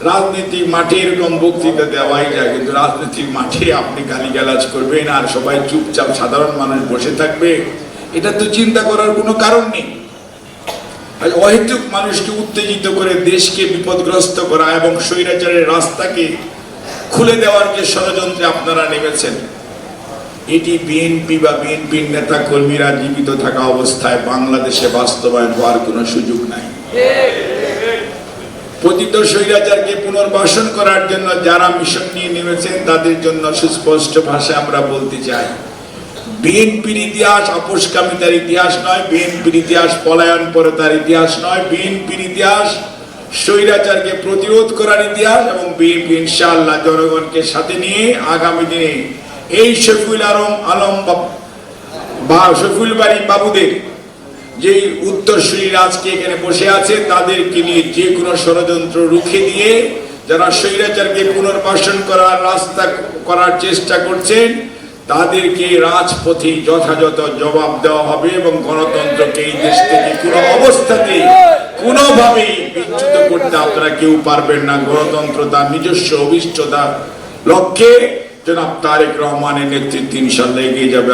রাজনৈতিক মাঠে এরকম বক্তৃতা দেওয়াই যায়, কিন্তু রাজনৈতিক মাঠে আপনি গালিগালাজ করবেন আর সবাই চুপচাপ সাধারণ মানুষ বসে থাকবে, এটা তো চিন্তা করার কোনো কারণ নেই। অহেতুক মানুষকে উত্তেজিত করে দেশকে বিপদগ্রস্ত করা এবং স্বৈরাচারের রাস্তাকে খুলে দেওয়ার যে ষড়যন্ত্রে আপনারা নেমেছেন, এটি বিএনপি বা বিএনপির নেতা কর্মীরা জীবিত থাকা অবস্থায় বাংলাদেশে বাস্তবায়ন হওয়ার কোনো সুযোগ নাই। পতিত স্বৈরাচারকে পুনর্বাসন করার জন্য যারা মিশন নিয়ে নেমেছেন তাদের জন্য সুস্পষ্ট ভাষায় আমরা বলতে চাই, বিএনপির ইতিহাস আপোষকামিতার ইতিহাস নয়, বিএনপির ইতিহাস পলায়ন পরতার ইতিহাস নয়, বিএনপির ইতিহাস স্বৈরাচারকে প্রতিরোধ করার ইতিহাস। এবং বিএনপি ইনশাআল্লাহ জনগণকে সাথে নিয়ে আগামী দিনে এই শফিউল আলম বা শফিউল বাড়ি বাবুদের যে উত্তরসূরিরা আজকে এখানে বসে আছে তাদেরকে নিয়ে যে কোনো ষড়যন্ত্র রুখে দিয়ে যারা স্বৈরাচারকে পুনর্বাসন করার রাস্তা করার চেষ্টা করছেন তাদেরকে রাজপথে যথাযথ জবাব দেওয়া হবে এবং গণতন্ত্রকে এই দেশ থেকে কোনো অবস্থাতেই কোনোভাবেই বিচ্যুত করতে আপনারা কেউ পারবেন না। গণতন্ত্র তার নিজস্ব অভিষ্টতার লক্ষ্যে জনাব তারেক রহমানের নেতৃত্বে ইনশাআল্লাহ এগিয়ে যাবে।